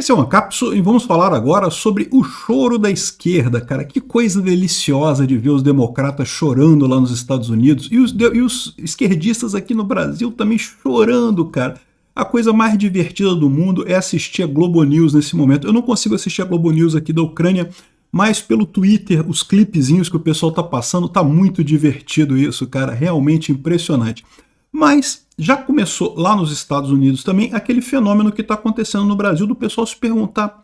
Esse é o Ancapso e vamos falar agora sobre o choro da esquerda, cara. Que coisa deliciosa de ver os democratas chorando lá nos Estados Unidos e os esquerdistas aqui no Brasil também chorando, cara. A coisa mais divertida do mundo é assistir a Globo News nesse momento. Eu não consigo assistir a Globo News aqui da Ucrânia, mas pelo Twitter, os clipezinhos que o pessoal tá passando, tá muito divertido isso, cara. Realmente impressionante. Mas já começou lá nos Estados Unidos também aquele fenômeno que está acontecendo no Brasil do pessoal se perguntar,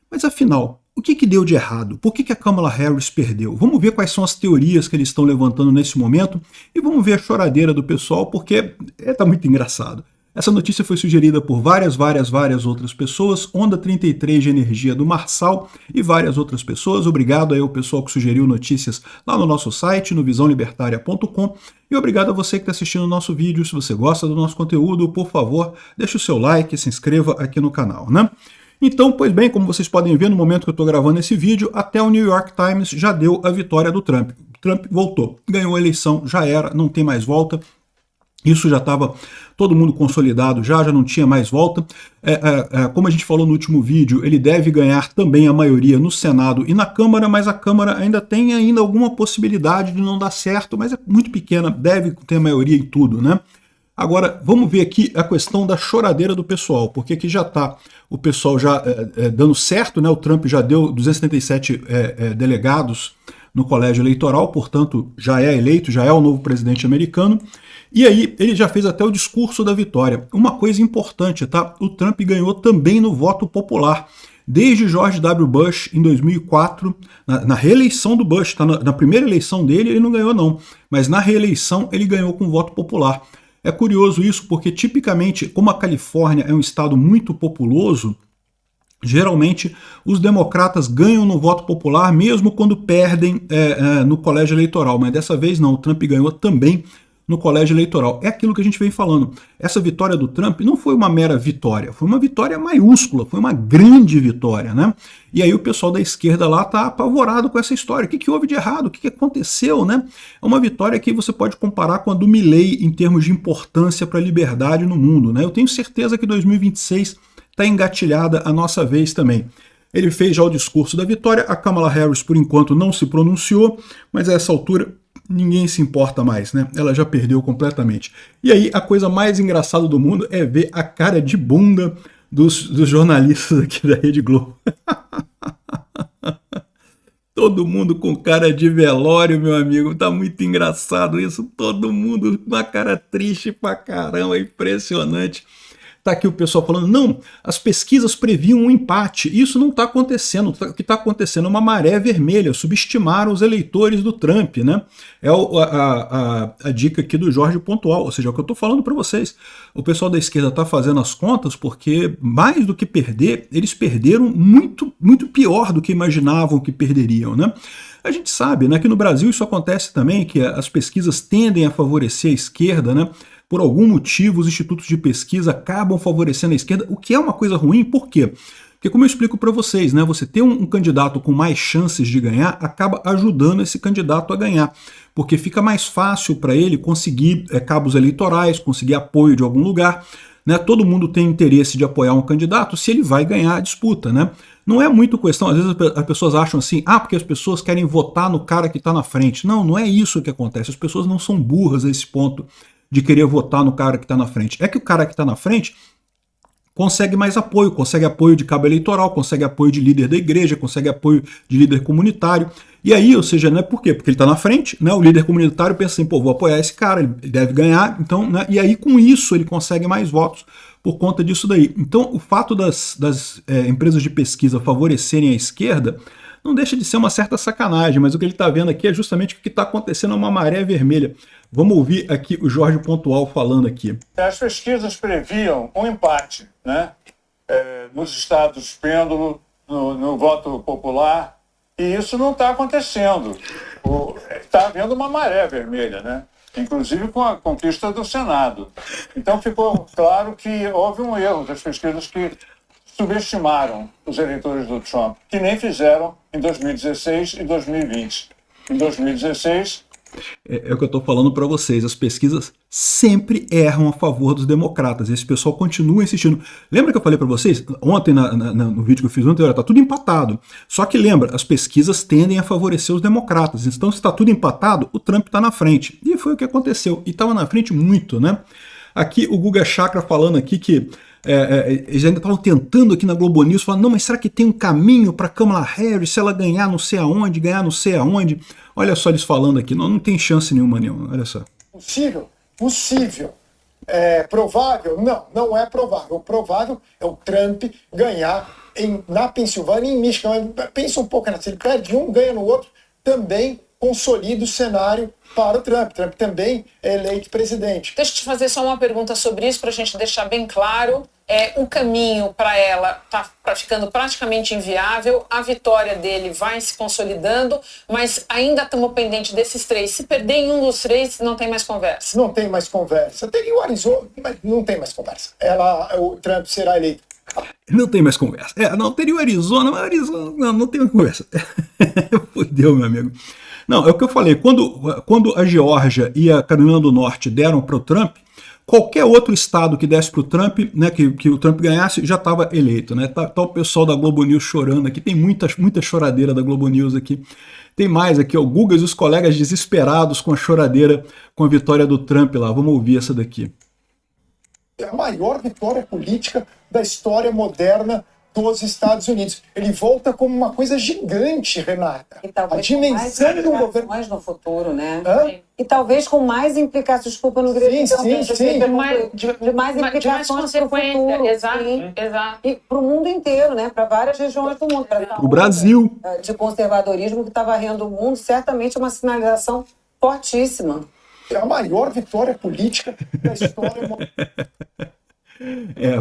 mas afinal, o que deu de errado? Por que a Kamala Harris perdeu? Vamos ver quais são as teorias que eles estão levantando nesse momento e vamos ver a choradeira do pessoal, porque tá muito engraçado. Essa notícia foi sugerida por várias outras pessoas, Onda 33 de Energia do Marçal e várias outras pessoas. Obrigado aí ao pessoal que sugeriu notícias lá no nosso site, no visãolibertaria.com. E obrigado a você que está assistindo o nosso vídeo. Se você gosta do nosso conteúdo, por favor, deixe o seu like e se inscreva aqui no canal, né? Então, pois bem, como vocês podem ver no momento que eu estou gravando esse vídeo, até o New York Times já deu a vitória do Trump. O Trump voltou, ganhou a eleição, já era, não tem mais volta. Isso já estava todo mundo consolidado, já não tinha mais volta. Como a gente falou no último vídeo, ele deve ganhar também a maioria no Senado e na Câmara, mas a Câmara ainda tem alguma possibilidade de não dar certo, mas é muito pequena, deve ter a maioria em tudo, né? Agora, vamos ver aqui a questão da choradeira do pessoal, porque aqui já está o pessoal já dando certo, né? O Trump já deu 277 delegados no colégio eleitoral, portanto já é eleito, já é o novo presidente americano. E aí ele já fez até o discurso da vitória. Uma coisa importante, tá? O Trump ganhou também no voto popular. Desde George W. Bush, em 2004, na reeleição do Bush, tá? Na primeira eleição dele ele não ganhou não, mas na reeleição ele ganhou com voto popular. É curioso isso porque tipicamente, como a Califórnia é um estado muito populoso, geralmente os democratas ganham no voto popular mesmo quando perdem no colégio eleitoral, mas dessa vez não, o Trump ganhou também no colégio eleitoral. É aquilo que a gente vem falando. Essa vitória do Trump não foi uma mera vitória, foi uma vitória maiúscula, foi uma grande vitória, né? E aí o pessoal da esquerda lá tá apavorado com essa história. O que houve de errado? O que aconteceu, né? É uma vitória que você pode comparar com a do Milley em termos de importância para a liberdade no mundo, né? Eu tenho certeza que 2026 está engatilhada a nossa vez também. Ele fez já o discurso da vitória, a Kamala Harris por enquanto não se pronunciou, mas a essa altura ninguém se importa mais, né? Ela já perdeu completamente. E aí a coisa mais engraçada do mundo é ver a cara de bunda dos jornalistas aqui da Rede Globo. Todo mundo com cara de velório, meu amigo. Tá muito engraçado isso. Todo mundo com uma cara triste pra caramba, impressionante. Tá aqui o pessoal falando, não, as pesquisas previam um empate, isso não está acontecendo, o que está acontecendo é uma maré vermelha, subestimaram os eleitores do Trump, né? É a dica aqui do Jorge Pontual, ou seja, é o que eu estou falando para vocês. O pessoal da esquerda está fazendo as contas porque, mais do que perder, eles perderam muito pior do que imaginavam que perderiam, né? A gente sabe, né, que no Brasil isso acontece também, que as pesquisas tendem a favorecer a esquerda, né? Por algum motivo, os institutos de pesquisa acabam favorecendo a esquerda, o que é uma coisa ruim, por quê? Porque, como eu explico para vocês, né, você ter um candidato com mais chances de ganhar acaba ajudando esse candidato a ganhar, porque fica mais fácil para ele conseguir cabos eleitorais, conseguir apoio de algum lugar, né? Todo mundo tem interesse de apoiar um candidato se ele vai ganhar a disputa, né? Não é muito questão, às vezes as pessoas acham assim, porque as pessoas querem votar no cara que está na frente. Não, não é isso que acontece, as pessoas não são burras a esse ponto de querer votar no cara que está na frente. É que o cara que está na frente consegue mais apoio, consegue apoio de cabo eleitoral, consegue apoio de líder da igreja, consegue apoio de líder comunitário. E aí, ou seja, né, por quê? Porque ele está na frente, né, o líder comunitário pensa assim, pô, vou apoiar esse cara, ele deve ganhar, então, né, e aí com isso ele consegue mais votos por conta disso daí. Então, o fato das empresas de pesquisa favorecerem a esquerda não deixa de ser uma certa sacanagem, mas o que ele está vendo aqui é justamente o que está acontecendo, é uma maré vermelha. Vamos ouvir aqui o Jorge Pontual falando aqui. As pesquisas previam um empate, né? Nos estados pêndulo, no voto popular, e isso não está acontecendo. Está havendo uma maré vermelha, né? Inclusive com a conquista do Senado. Então ficou claro que houve um erro das pesquisas que subestimaram os eleitores do Trump, que nem fizeram em 2016 e 2020. Em 2016, É o que eu estou falando para vocês. As pesquisas sempre erram a favor dos democratas. Esse pessoal continua insistindo. Lembra que eu falei para vocês ontem no vídeo que eu fiz ontem? Olha, tá tudo empatado. Só que lembra, as pesquisas tendem a favorecer os democratas. Então, se está tudo empatado, o Trump está na frente. E foi o que aconteceu. E estava na frente muito, né? Aqui o Guga Chakra falando aqui que eles ainda estavam tentando aqui na Globo News, falando, não, mas será que tem um caminho para Kamala Harris, se ela ganhar não sei aonde, ganhar não sei aonde? Olha só eles falando aqui, não tem chance nenhuma, olha só. Possível? Possível. Provável? Não, não é provável. O provável é o Trump ganhar na Pensilvânia e em Michigan. Pensa um pouco, se ele perde um, ganha no outro, também consolida o cenário para o Trump. Trump também é eleito presidente. Deixa eu te fazer só uma pergunta sobre isso, para a gente deixar bem claro. O caminho para ela está ficando praticamente inviável, a vitória dele vai se consolidando, mas ainda estamos pendentes desses três. Se perder em um dos três, não tem mais conversa. Não tem mais conversa. Teria o Arizona, mas não tem mais conversa. O Trump será eleito. Não tem mais conversa. Não, teria o Arizona, mas Arizona não tem mais conversa. Fudeu, meu amigo. Não, é o que eu falei, quando a Geórgia e a Carolina do Norte deram para o Trump, qualquer outro estado que desse para o Trump, né, que o Trump ganhasse, já estava eleito. Né? Tá o pessoal da Globo News chorando aqui, tem muita choradeira da Globo News aqui. Tem mais aqui, o Gugas e os colegas desesperados com a choradeira, com a vitória do Trump lá. Vamos ouvir essa daqui. É a maior vitória política da história moderna dos Estados Unidos. Ele volta como uma coisa gigante, Renata. E talvez a dimensão do governo no futuro, né? Hã? E talvez com mais implicações, desculpa no grego, De mais implicações para o futuro. Exato. E para o mundo inteiro, né? Para várias regiões do mundo. Para o Brasil. De conservadorismo que está varrendo o mundo, certamente é uma sinalização fortíssima. É a maior vitória política da história moderna.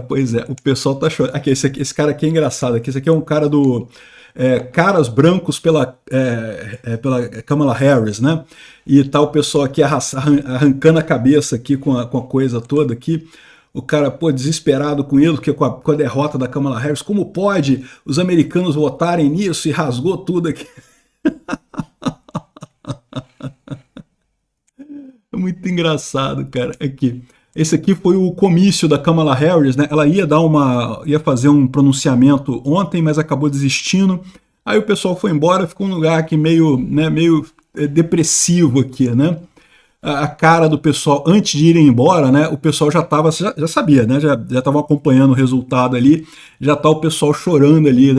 Pois é, o pessoal tá chorando. Aqui, esse cara aqui é engraçado. Aqui, esse aqui é um cara do Caras Brancos pela Kamala Harris, né? E tá o pessoal aqui arrancando a cabeça aqui com a coisa toda aqui. O cara, desesperado com ele, com a derrota da Kamala Harris. Como pode os americanos votarem nisso? E rasgou tudo aqui. É muito engraçado, cara. Aqui. Esse aqui foi o comício da Kamala Harris, né? Ela ia fazer um pronunciamento ontem, mas acabou desistindo. Aí o pessoal foi embora, ficou um lugar aqui meio depressivo aqui, né? A cara do pessoal, antes de irem embora, né? O pessoal já sabia, né? Já estava acompanhando o resultado ali, já tá o pessoal chorando ali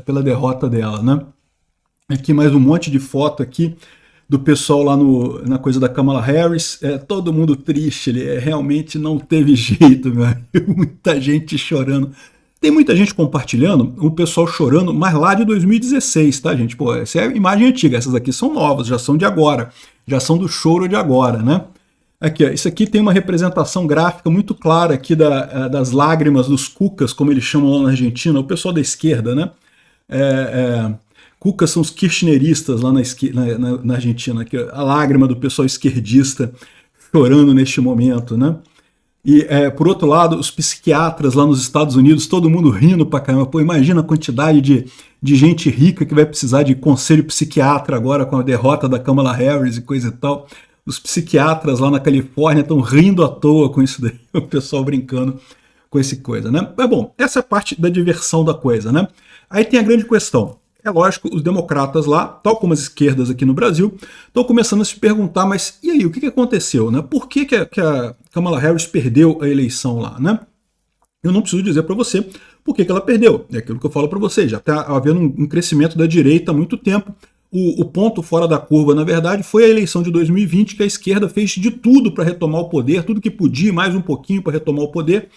pela derrota dela, né? Aqui mais um monte de foto aqui do pessoal lá na coisa da Kamala Harris, todo mundo triste, realmente não teve jeito, meu amigo, muita gente chorando. Tem muita gente compartilhando, o pessoal chorando, mas lá de 2016, tá, gente? Essa é a imagem antiga, essas aqui são novas, já são de agora, já são do choro de agora, né? Aqui, ó, isso aqui tem uma representação gráfica muito clara aqui das lágrimas dos cucas, como eles chamam lá na Argentina, o pessoal da esquerda, né? Cucas são os kirchneristas lá na Argentina, que a lágrima do pessoal esquerdista chorando neste momento, né? E, por outro lado, os psiquiatras lá nos Estados Unidos, todo mundo rindo pra caramba. Imagina a quantidade de gente rica que vai precisar de conselho psiquiatra agora com a derrota da Kamala Harris e coisa e tal. Os psiquiatras lá na Califórnia estão rindo à toa com isso daí, o pessoal brincando com essa coisa, né? Mas bom, essa é a parte da diversão da coisa, né? Aí tem a grande questão. É lógico, os democratas lá, tal como as esquerdas aqui no Brasil, estão começando a se perguntar, mas e aí, o que aconteceu, né? Por que a Kamala Harris perdeu a eleição lá, né? Eu não preciso dizer para você por que ela perdeu. É aquilo que eu falo para vocês, já está havendo um crescimento da direita há muito tempo. O ponto fora da curva, na verdade, foi a eleição de 2020, que a esquerda fez de tudo para retomar o poder, tudo que podia, mais um pouquinho para retomar o poder.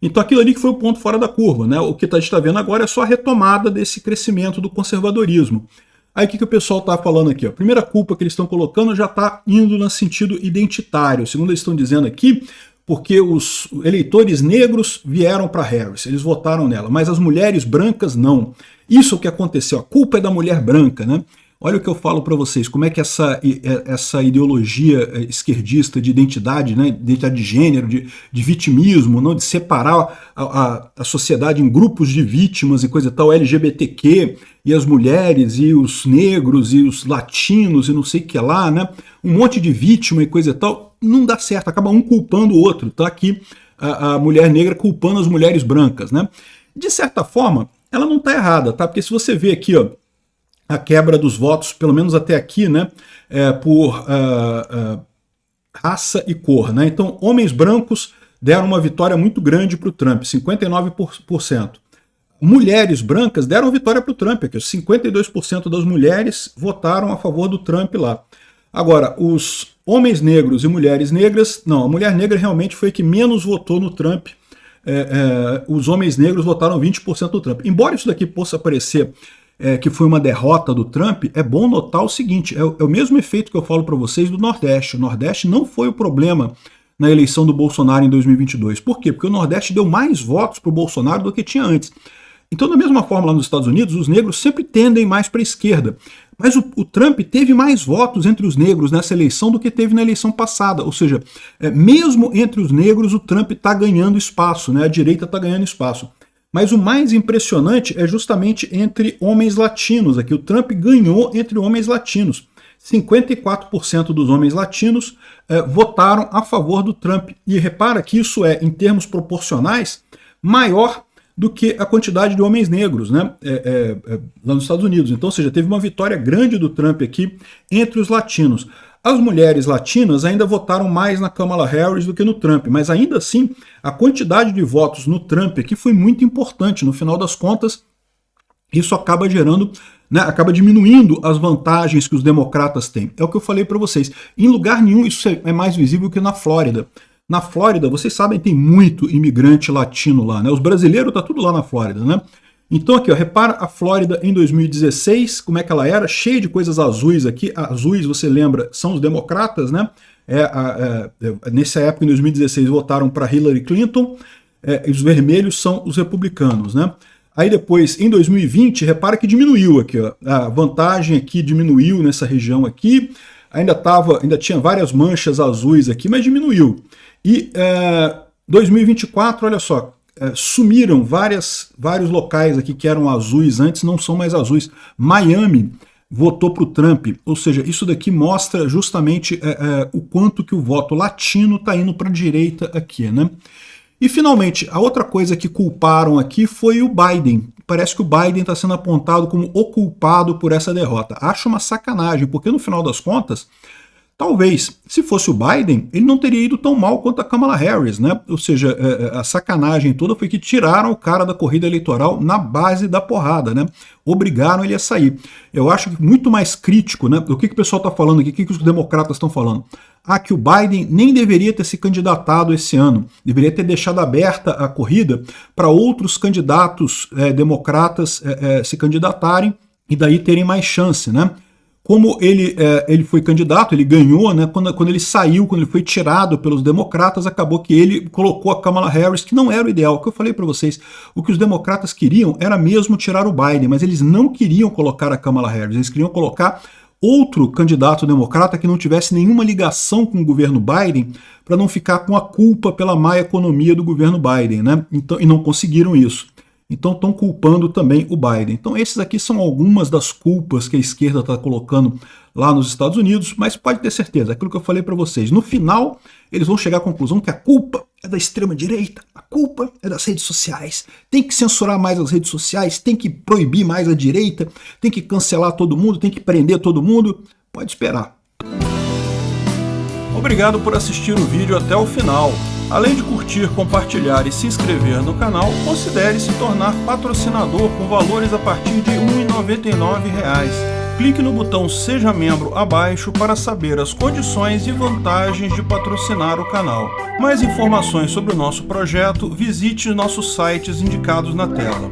Então aquilo ali que foi o ponto fora da curva, né? O que a gente está vendo agora é só a retomada desse crescimento do conservadorismo. Aí o que o pessoal está falando aqui? A primeira culpa que eles estão colocando já está indo no sentido identitário, segundo eles estão dizendo aqui, porque os eleitores negros vieram para Harris, eles votaram nela, mas as mulheres brancas não. Isso é o que aconteceu, a culpa é da mulher branca, né? Olha o que eu falo para vocês, como é que essa ideologia esquerdista de identidade, né, identidade de gênero, de vitimismo, não, de separar a sociedade em grupos de vítimas e coisa e tal, LGBTQ, e as mulheres, e os negros, e os latinos, e não sei o que lá, né, um monte de vítima e coisa e tal, não dá certo, acaba um culpando o outro. Tá aqui a mulher negra culpando as mulheres brancas, né. De certa forma, ela não está errada, tá? Porque se você vê aqui, ó, a quebra dos votos, pelo menos até aqui, né, por raça e cor, né? Então, homens brancos deram uma vitória muito grande para o Trump, 59%. Mulheres brancas deram vitória para o Trump, aqui, 52% das mulheres votaram a favor do Trump lá. Agora, os homens negros e mulheres negras, não, a mulher negra realmente foi a que menos votou no Trump. Os homens negros votaram 20% do Trump. Embora isso daqui possa parecer que foi uma derrota do Trump, é bom notar o seguinte, é o mesmo efeito que eu falo para vocês do Nordeste. O Nordeste não foi o problema na eleição do Bolsonaro em 2022. Por quê? Porque o Nordeste deu mais votos para o Bolsonaro do que tinha antes. Então, da mesma forma, lá nos Estados Unidos, os negros sempre tendem mais para a esquerda. Mas o Trump teve mais votos entre os negros nessa eleição do que teve na eleição passada. Ou seja, mesmo entre os negros, o Trump está ganhando espaço, né? A direita está ganhando espaço. Mas o mais impressionante é justamente entre homens latinos. Aqui o Trump ganhou entre homens latinos. 54% dos homens latinos votaram a favor do Trump. E repara que isso é, em termos proporcionais, maior do que a quantidade de homens negros, né, lá nos Estados Unidos. Então, ou seja, teve uma vitória grande do Trump aqui entre os latinos. As mulheres latinas ainda votaram mais na Kamala Harris do que no Trump, mas ainda assim, a quantidade de votos no Trump aqui foi muito importante. No final das contas, isso acaba gerando, né, acaba diminuindo as vantagens que os democratas têm. É o que eu falei para vocês. Em lugar nenhum isso é mais visível que na Flórida. Na Flórida, vocês sabem, tem muito imigrante latino lá, né? Os brasileiros tá tudo lá na Flórida, né? Então aqui, ó, repara a Flórida em 2016, como é que ela era, cheia de coisas azuis aqui. Azuis, você lembra, são os democratas, né? Nessa época, em 2016, votaram para Hillary Clinton, e os vermelhos são os republicanos, né? Aí depois, em 2020, repara que diminuiu aqui, ó, a vantagem aqui diminuiu nessa região aqui, ainda tinha várias manchas azuis aqui, mas diminuiu. E 2024, olha só, sumiram vários locais aqui que eram azuis antes, não são mais azuis. Miami votou para o Trump, ou seja, isso daqui mostra justamente o quanto que o voto latino está indo para a direita aqui, né? E finalmente, a outra coisa que culparam aqui foi o Biden. Parece que o Biden está sendo apontado como o culpado por essa derrota. Acho uma sacanagem, porque no final das contas, talvez, se fosse o Biden, ele não teria ido tão mal quanto a Kamala Harris, né? Ou seja, a sacanagem toda foi que tiraram o cara da corrida eleitoral na base da porrada, né? Obrigaram ele a sair. Eu acho que muito mais crítico, né? O que o pessoal está falando aqui, o que os democratas estão falando? Que o Biden nem deveria ter se candidatado esse ano, deveria ter deixado aberta a corrida para outros candidatos democratas se candidatarem e daí terem mais chance, né? Como ele foi candidato, ele ganhou, né? Quando ele saiu, quando ele foi tirado pelos democratas, acabou que ele colocou a Kamala Harris, que não era o ideal. O que eu falei para vocês, o que os democratas queriam era mesmo tirar o Biden, mas eles não queriam colocar a Kamala Harris, eles queriam colocar outro candidato democrata que não tivesse nenhuma ligação com o governo Biden, para não ficar com a culpa pela má economia do governo Biden, né? Então, e não conseguiram isso. Então estão culpando também o Biden. Então esses aqui são algumas das culpas que a esquerda está colocando lá nos Estados Unidos, mas pode ter certeza, aquilo que eu falei para vocês, no final eles vão chegar à conclusão que a culpa é da extrema-direita, a culpa é das redes sociais, tem que censurar mais as redes sociais, tem que proibir mais a direita, tem que cancelar todo mundo, tem que prender todo mundo, pode esperar. Obrigado por assistir o vídeo até o final. Além de curtir, compartilhar e se inscrever no canal, considere se tornar patrocinador com valores a partir de R$ 1,99. Clique no botão Seja Membro abaixo para saber as condições e vantagens de patrocinar o canal. Mais informações sobre o nosso projeto, visite nossos sites indicados na tela.